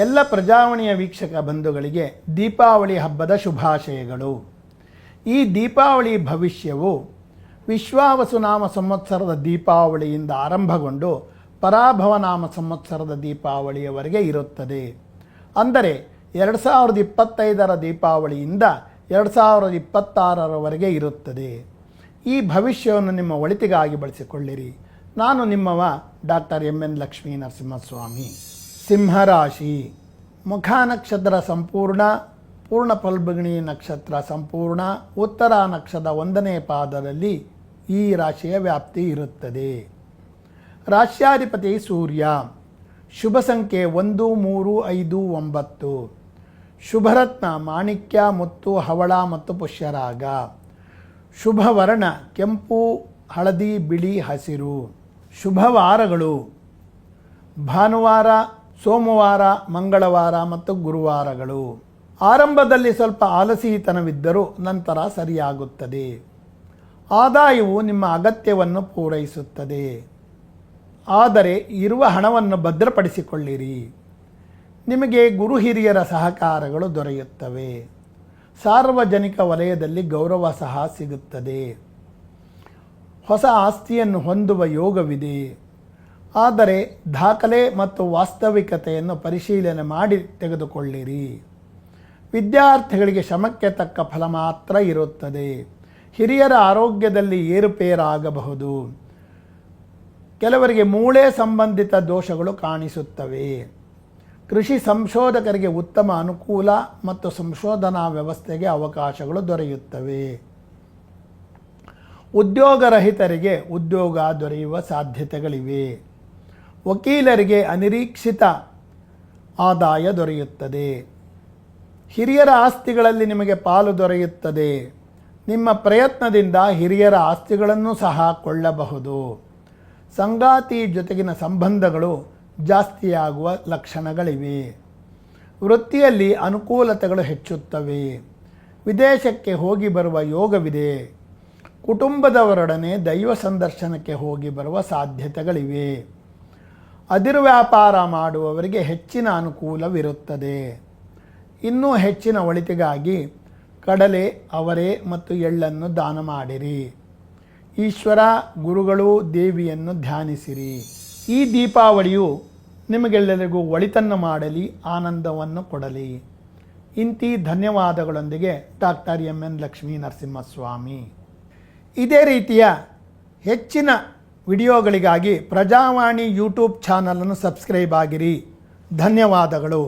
ಎಲ್ಲ ಪ್ರಜಾವಾಣಿಯ ವೀಕ್ಷಕ ಬಂಧುಗಳಿಗೆ ದೀಪಾವಳಿ ಹಬ್ಬದ ಶುಭಾಶಯಗಳು. ಈ ದೀಪಾವಳಿ ಭವಿಷ್ಯವು ವಿಶ್ವಾವಸುನಾಮ ಸಂವತ್ಸರದ ದೀಪಾವಳಿಯಿಂದ ಆರಂಭಗೊಂಡು ಪರಾಭವ ನಾಮ ಸಂವತ್ಸರದ ದೀಪಾವಳಿಯವರೆಗೆ ಇರುತ್ತದೆ. ಅಂದರೆ 2025ರ ದೀಪಾವಳಿಯಿಂದ 2026ರವರೆಗೆ ಇರುತ್ತದೆ. ಈ ಭವಿಷ್ಯವನ್ನು ನಿಮ್ಮ ಒಳಿತಿಗಾಗಿ ಬಳಸಿಕೊಳ್ಳಿರಿ. ನಾನು ನಿಮ್ಮವ ಡಾಕ್ಟರ್ MN ಲಕ್ಷ್ಮೀ ನರಸಿಂಹಸ್ವಾಮಿ. ಸಿಂಹರಾಶಿ, ಮುಖ ನಕ್ಷತ್ರ ಸಂಪೂರ್ಣ, ಪೂರ್ಣ ಫಲ್ಗುಣಿ ನಕ್ಷತ್ರ ಸಂಪೂರ್ಣ, ಉತ್ತರ ನಕ್ಷತ್ರದ 1ನೇ ಪಾದದಲ್ಲಿ ಈ ರಾಶಿಯ ವ್ಯಾಪ್ತಿ ಇರುತ್ತದೆ. ರಾಶ್ಯಾಧಿಪತಿ ಸೂರ್ಯ. ಶುಭ ಸಂಖ್ಯೆ 1, 3, 5, 9. ಶುಭರತ್ನ ಮಾಣಿಕ್ಯ, ಮುತ್ತು, ಹವಳ ಮತ್ತು ಪುಷ್ಯರಾಗ. ಶುಭ ವರ್ಣ ಕೆಂಪು, ಹಳದಿ, ಬಿಳಿ, ಹಸಿರು. ಶುಭವಾರಗಳು ಭಾನುವಾರ, ಸೋಮವಾರ, ಮಂಗಳವಾರ ಮತ್ತು ಗುರುವಾರಗಳು. ಆರಂಭದಲ್ಲಿ ಸ್ವಲ್ಪ ಆಲಸಿತನವಿದ್ದರೂ ನಂತರ ಸರಿಯಾಗುತ್ತದೆ. ಆದಾಯವು ನಿಮ್ಮ ಅಗತ್ಯವನ್ನು ಪೂರೈಸುತ್ತದೆ. ಆದರೆ ಇರುವ ಹಣವನ್ನು ಭದ್ರಪಡಿಸಿಕೊಳ್ಳಿರಿ. ನಿಮಗೆ ಗುರು ಹಿರಿಯರ ಸಹಕಾರಗಳು ದೊರೆಯುತ್ತವೆ. ಸಾರ್ವಜನಿಕ ವಲಯದಲ್ಲಿ ಗೌರವ ಸಹ ಸಿಗುತ್ತದೆ. ಹೊಸ ಆಸ್ತಿಯನ್ನು ಹೊಂದುವ ಯೋಗವಿದೆ. ಆದರೆ ದಾಖಲೆ ಮತ್ತು ವಾಸ್ತವಿಕತೆಯನ್ನು ಪರಿಶೀಲನೆ ಮಾಡಿ ತೆಗೆದುಕೊಳ್ಳಿರಿ. ವಿದ್ಯಾರ್ಥಿಗಳಿಗೆ ಶ್ರಮಕ್ಕೆ ತಕ್ಕ ಫಲ ಮಾತ್ರ ಇರುತ್ತದೆ. ಹಿರಿಯರ ಆರೋಗ್ಯದಲ್ಲಿ ಏರುಪೇರಾಗಬಹುದು. ಕೆಲವರಿಗೆ ಮೂಳೆ ಸಂಬಂಧಿತ ದೋಷಗಳು ಕಾಣಿಸುತ್ತವೆ. ಕೃಷಿ ಸಂಶೋಧಕರಿಗೆ ಉತ್ತಮ ಅನುಕೂಲ ಮತ್ತು ಸಂಶೋಧನಾ ವ್ಯವಸ್ಥೆಗೆ ಅವಕಾಶಗಳು ದೊರೆಯುತ್ತವೆ. ಉದ್ಯೋಗರಹಿತರಿಗೆ ಉದ್ಯೋಗ ದೊರೆಯುವ ಸಾಧ್ಯತೆಗಳಿವೆ. ವಕೀಲರಿಗೆ ಅನಿರೀಕ್ಷಿತ ಆದಾಯ ದೊರೆಯುತ್ತದೆ. ಹಿರಿಯರ ಆಸ್ತಿಗಳಲ್ಲಿ ನಿಮಗೆ ಪಾಲು ದೊರೆಯುತ್ತದೆ. ನಿಮ್ಮ ಪ್ರಯತ್ನದಿಂದ ಹಿರಿಯರ ಆಸ್ತಿಗಳನ್ನು ಸಹ ಕೊಳ್ಳಬಹುದು. ಸಂಗಾತಿ ಜೊತೆಗಿನ ಸಂಬಂಧಗಳು ಜಾಸ್ತಿಯಾಗುವ ಲಕ್ಷಣಗಳಿವೆ. ವೃತ್ತಿಯಲ್ಲಿ ಅನುಕೂಲತೆಗಳು ಹೆಚ್ಚುತ್ತವೆ. ವಿದೇಶಕ್ಕೆ ಹೋಗಿ ಬರುವ ಯೋಗವಿದೆ. ಕುಟುಂಬದವರೊಡನೆ ದೈವ ಸಂದರ್ಶನಕ್ಕೆ ಹೋಗಿ ಬರುವ ಸಾಧ್ಯತೆಗಳಿವೆ. ಅದಿರು ವ್ಯಾಪಾರ ಮಾಡುವವರಿಗೆ ಹೆಚ್ಚಿನ ಅನುಕೂಲವಿರುತ್ತದೆ. ಇನ್ನೂ ಹೆಚ್ಚಿನ ಒಳಿತಿಗಾಗಿ ಕಡಲೆ, ಅವರೆ ಮತ್ತು ಎಳ್ಳನ್ನು ದಾನ ಮಾಡಿರಿ. ಈಶ್ವರ, ಗುರುಗಳು, ದೇವಿಯನ್ನು ಧ್ಯಾನಿಸಿರಿ. ಈ ದೀಪಾವಳಿಯು ನಿಮಗೆಲ್ಲರಿಗೂ ಒಳಿತನ್ನು ಮಾಡಲಿ, ಆನಂದವನ್ನು ಕೊಡಲಿ. ಇಂತಿ ಧನ್ಯವಾದಗಳೊಂದಿಗೆ ಡಾಕ್ಟರ್ MN ಲಕ್ಷ್ಮೀ ನರಸಿಂಹಸ್ವಾಮಿ. ಇದೇ ರೀತಿಯ ಹೆಚ್ಚಿನ ವಿಡಿಯೋಗಳಿಗಾಗಿ ಪ್ರಜಾವಾಣಿ ಯೂಟ್ಯೂಬ್ ಚಾನಲನ್ನು ಸಬ್ಸ್ಕ್ರೈಬ್ ಆಗಿರಿ. ಧನ್ಯವಾದಗಳು.